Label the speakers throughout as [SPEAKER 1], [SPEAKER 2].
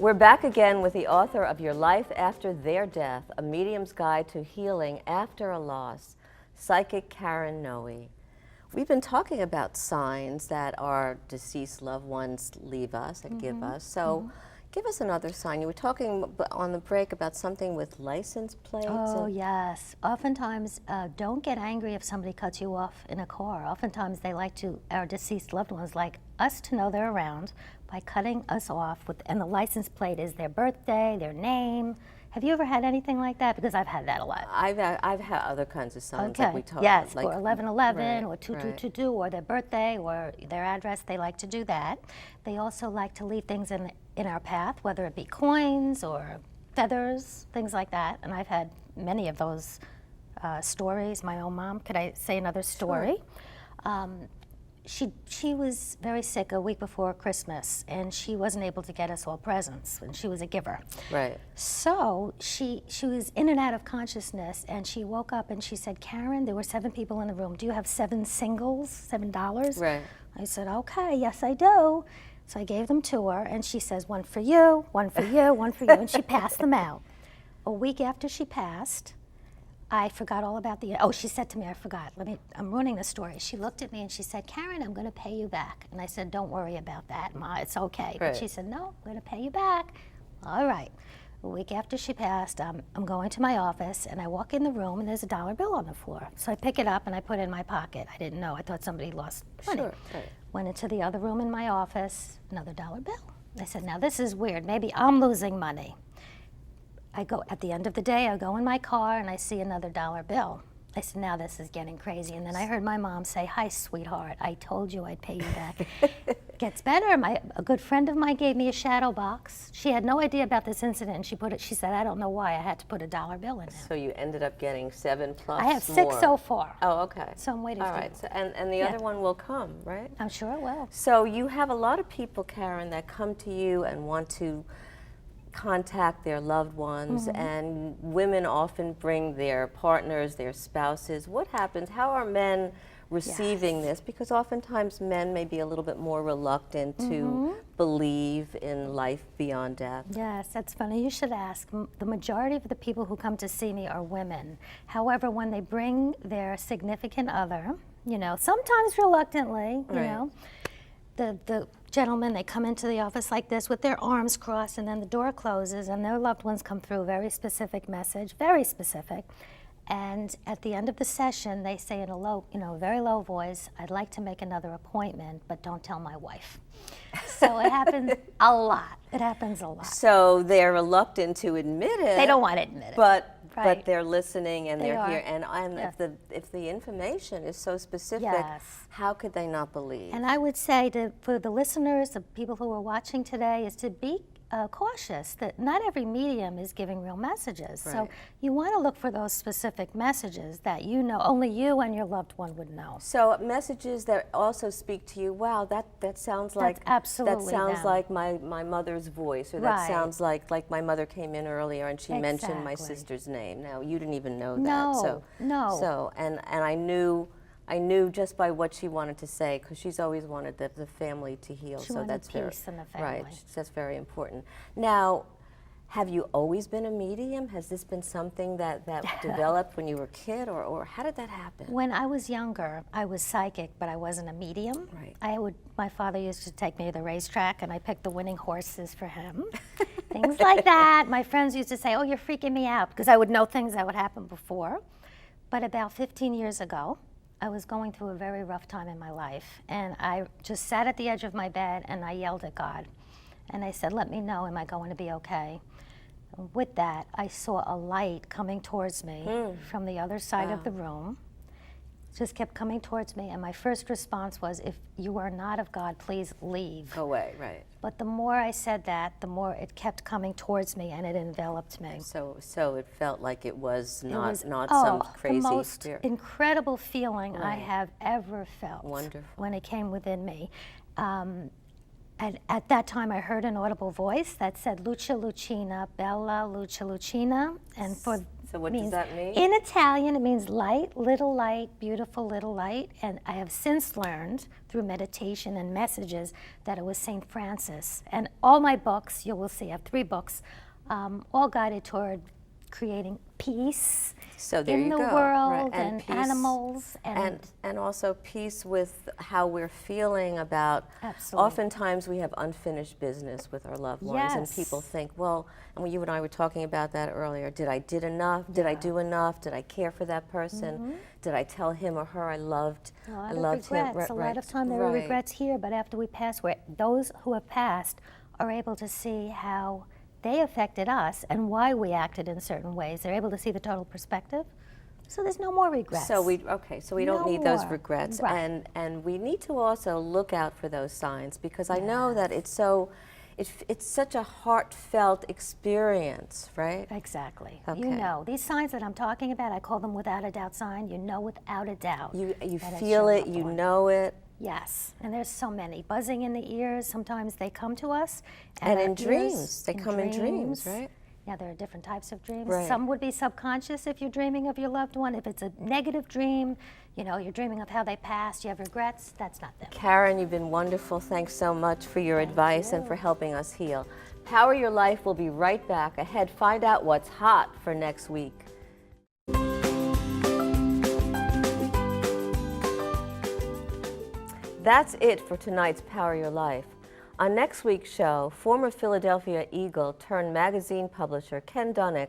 [SPEAKER 1] We're back again with the author of Your Life After Their Death, A Medium's Guide to Healing After a Loss, Psychic Karen Noe. We've been talking about signs that our deceased loved ones leave us and give us. So give us another sign. You were talking on the break about something with license plates.
[SPEAKER 2] Oh, yes. Oftentimes, don't get angry if somebody cuts you off in a car. Oftentimes, they like to, our deceased loved ones like us to know they're around by cutting us off with, and the license plate is their birthday, their name. Have you ever had anything like that? Because I've had that a lot.
[SPEAKER 1] I've had other kinds of signs
[SPEAKER 2] Okay.
[SPEAKER 1] like we talked
[SPEAKER 2] Yes,
[SPEAKER 1] like,
[SPEAKER 2] for 1111
[SPEAKER 1] right,
[SPEAKER 2] or 2222
[SPEAKER 1] right.
[SPEAKER 2] or their birthday or their address. They like to do that. They also like to leave things in our path, whether it be coins or feathers, things like that. And I've had many of those stories. My own mom. Could I say another story? Sure. She was very sick a week before Christmas, and she wasn't able to get us all presents, and she was a giver.
[SPEAKER 1] Right.
[SPEAKER 2] So she was in and out of consciousness, and she woke up and she said, "Karen, there were 7 people in the room. Do you have 7 singles, $7?"
[SPEAKER 1] Right.
[SPEAKER 2] I said, "Okay, yes I do." So I gave them to her, and she says, "One for you, one for you, one for you," and she passed them out. A week after she passed, I forgot all about she said to me, I forgot, I'm ruining the story. She looked at me and she said, "Karen, I'm going to pay you back." And I said, "Don't worry about that, Ma, it's okay."
[SPEAKER 1] Right.
[SPEAKER 2] But she said, "No, I'm going to pay you back." All right. A week after she passed, I'm going to my office, and I walk in the room, and there's a dollar bill on the floor. So I pick it up, and I put it in my pocket. I didn't know. I thought somebody lost money.
[SPEAKER 1] Sure. Right.
[SPEAKER 2] Went into the other room in my office, another dollar bill. I said, "Now this is weird. Maybe I'm losing money." At the end of the day, I go in my car and I see another dollar bill. I said, "Now this is getting crazy." And then I heard my mom say, "Hi, sweetheart, I told you I'd pay you back." Gets better. A good friend of mine gave me a shadow box. She had no idea about this incident, and she said, "I don't know why I had to put a dollar bill in there."
[SPEAKER 1] So you ended up getting 7 plus
[SPEAKER 2] I have 6
[SPEAKER 1] more.
[SPEAKER 2] so far.
[SPEAKER 1] Oh, okay.
[SPEAKER 2] So I'm waiting
[SPEAKER 1] All
[SPEAKER 2] for
[SPEAKER 1] right.
[SPEAKER 2] you.
[SPEAKER 1] So, and the other one will come, right?
[SPEAKER 2] I'm sure it will.
[SPEAKER 1] So you have a lot of people, Karen, that come to you and want to contact their loved ones, and women often bring their partners, their spouses. What happens? How are men receiving this? Because oftentimes men may be a little bit more reluctant to believe in life beyond death.
[SPEAKER 2] Yes, that's funny. You should ask. The majority of the people who come to see me are women. However, when they bring their significant other, sometimes reluctantly, the gentlemen, they come into the office like this with their arms crossed, and then the door closes and their loved ones come through. Very specific message, very specific. And at the end of the session, they say in a very low voice, "I'd like to make another appointment, but don't tell my wife." So it happens a lot. It happens a lot.
[SPEAKER 1] So they're reluctant to admit it.
[SPEAKER 2] They don't want to admit it.
[SPEAKER 1] But
[SPEAKER 2] Right.
[SPEAKER 1] they're listening and they're
[SPEAKER 2] are.
[SPEAKER 1] here. And
[SPEAKER 2] Yes.
[SPEAKER 1] if the information is so specific,
[SPEAKER 2] Yes.
[SPEAKER 1] how could they not believe?
[SPEAKER 2] And I would say for the listeners, the people who are watching today, is to be cautious that not every medium is giving real messages. So
[SPEAKER 1] Right.
[SPEAKER 2] you want to look for those specific messages that only you and your loved one would know.
[SPEAKER 1] So messages that also speak to you. Wow, that sounds like
[SPEAKER 2] absolutely
[SPEAKER 1] that sounds
[SPEAKER 2] them.
[SPEAKER 1] like my mother's voice, or that
[SPEAKER 2] Right.
[SPEAKER 1] sounds like my mother came in earlier and she mentioned my
[SPEAKER 2] Exactly.
[SPEAKER 1] sister's name. Now you didn't even know
[SPEAKER 2] No,
[SPEAKER 1] that. So
[SPEAKER 2] no.
[SPEAKER 1] So and I knew just by what she wanted to say, because she's always wanted the family to heal.
[SPEAKER 2] She
[SPEAKER 1] so
[SPEAKER 2] wanted
[SPEAKER 1] that's
[SPEAKER 2] peace in the family.
[SPEAKER 1] Right. That's very important. Now, have you always been a medium? Has this been something that developed when you were a kid, or how did that happen?
[SPEAKER 2] When I was younger, I was psychic, but I wasn't a medium.
[SPEAKER 1] Right.
[SPEAKER 2] My father used to take me to the racetrack, and I picked the winning horses for him. Things like that. My friends used to say, "Oh, you're freaking me out," because I would know things that would happen before. But about 15 years ago, I was going through a very rough time in my life, and I just sat at the edge of my bed and I yelled at God. And I said, "Let me know, am I going to be okay?" With that, I saw a light coming towards me from the other side of the room. Just kept coming towards me, and my first response was, "If you are not of God, please leave."
[SPEAKER 1] Go away, right.
[SPEAKER 2] But the more I said that, the more it kept coming towards me, and it enveloped me.
[SPEAKER 1] So it felt like it was not
[SPEAKER 2] It was,
[SPEAKER 1] some crazy
[SPEAKER 2] the most
[SPEAKER 1] spirit.
[SPEAKER 2] incredible feeling I
[SPEAKER 1] Right.
[SPEAKER 2] have ever felt.
[SPEAKER 1] Wonderful.
[SPEAKER 2] When it came within me. And at that time, I heard an audible voice that said, "Lucia Lucina, Bella Lucia Lucina," and for
[SPEAKER 1] So what does that mean?
[SPEAKER 2] In Italian, it means light, little light, beautiful little light. And I have since learned through meditation and messages that it was St. Francis. And all my books, you will see, I have 3 books, all guided toward creating peace
[SPEAKER 1] So there
[SPEAKER 2] in
[SPEAKER 1] you
[SPEAKER 2] the
[SPEAKER 1] go.
[SPEAKER 2] world
[SPEAKER 1] Right.
[SPEAKER 2] and
[SPEAKER 1] peace,
[SPEAKER 2] animals.
[SPEAKER 1] and also peace with how we're feeling about.
[SPEAKER 2] Absolutely.
[SPEAKER 1] Oftentimes we have unfinished business with our loved ones, and
[SPEAKER 2] Yes.
[SPEAKER 1] people think, well, and you and I were talking about that earlier. Did I did enough? Did I do enough? Did I care for that person? Did I tell him or her I loved?
[SPEAKER 2] A lot
[SPEAKER 1] I
[SPEAKER 2] of
[SPEAKER 1] loved
[SPEAKER 2] regrets.
[SPEAKER 1] him.
[SPEAKER 2] A lot of time there are regrets here, but after we pass, where those who have passed are able to see how they affected us and why we acted in certain ways. They're able to see the total perspective. So there's no more regrets.
[SPEAKER 1] So we don't
[SPEAKER 2] No
[SPEAKER 1] need those
[SPEAKER 2] more.
[SPEAKER 1] regrets,
[SPEAKER 2] Right.
[SPEAKER 1] and we need to also look out for those signs, because I know that it's such a heartfelt experience, right?
[SPEAKER 2] Exactly.
[SPEAKER 1] Okay.
[SPEAKER 2] You know, these signs that I'm talking about, I call them without a doubt sign. You know without a doubt.
[SPEAKER 1] You
[SPEAKER 2] that it's
[SPEAKER 1] feel
[SPEAKER 2] your
[SPEAKER 1] it,
[SPEAKER 2] loved
[SPEAKER 1] you
[SPEAKER 2] one.
[SPEAKER 1] know it,
[SPEAKER 2] Yes, and there's so many. Buzzing in the ears, sometimes they come to us.
[SPEAKER 1] and
[SPEAKER 2] our
[SPEAKER 1] in
[SPEAKER 2] ears-
[SPEAKER 1] dreams, they come in dreams, right?
[SPEAKER 2] Yeah, there are different types of dreams.
[SPEAKER 1] Right.
[SPEAKER 2] Some would be subconscious if you're dreaming of your loved one. If it's a negative dream, you know, you're dreaming of how they passed, you have regrets, that's not them.
[SPEAKER 1] Karen, you've been wonderful. Thanks so much for your advice and for helping us heal. Power Your Life will be right back. Ahead, find out what's hot for next week. That's it for tonight's Power Your Life. On next week's show, former Philadelphia Eagle turned magazine publisher Ken Dunek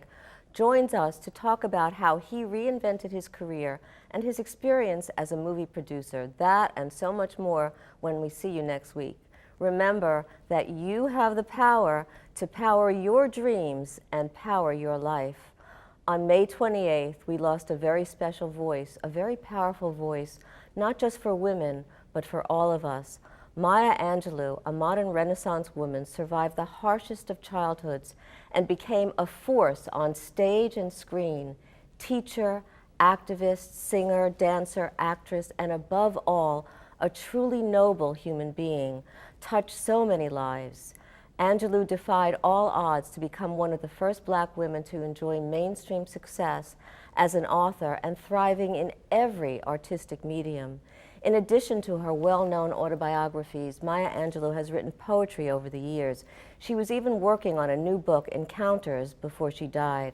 [SPEAKER 1] joins us to talk about how he reinvented his career and his experience as a movie producer. That and so much more when we see you next week. Remember that you have the power to power your dreams and power your life. On May 28th, we lost a very special voice, a very powerful voice, not just for women, but for all of us. Maya Angelou, a modern Renaissance woman, survived the harshest of childhoods and became a force on stage and screen. Teacher, activist, singer, dancer, actress, and above all, a truly noble human being, touched so many lives. Angelou defied all odds to become one of the first Black women to enjoy mainstream success as an author and thriving in every artistic medium. In addition to her well-known autobiographies, Maya Angelou has written poetry over the years. She was even working on a new book, Encounters, before she died.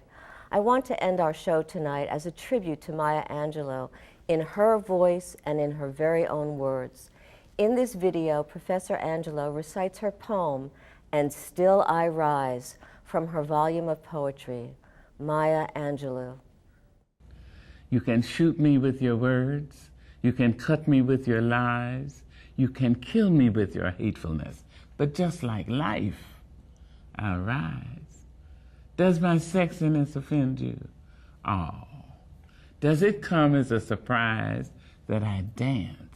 [SPEAKER 1] I want to end our show tonight as a tribute to Maya Angelou in her voice and in her very own words. In this video, Professor Angelou recites her poem, And Still I Rise, from her volume of poetry. Maya Angelou.
[SPEAKER 3] You can shoot me with your words. You can cut me with your lies. You can kill me with your hatefulness. But just like life, I rise. Does my sexiness offend you? Oh. Does it come as a surprise that I dance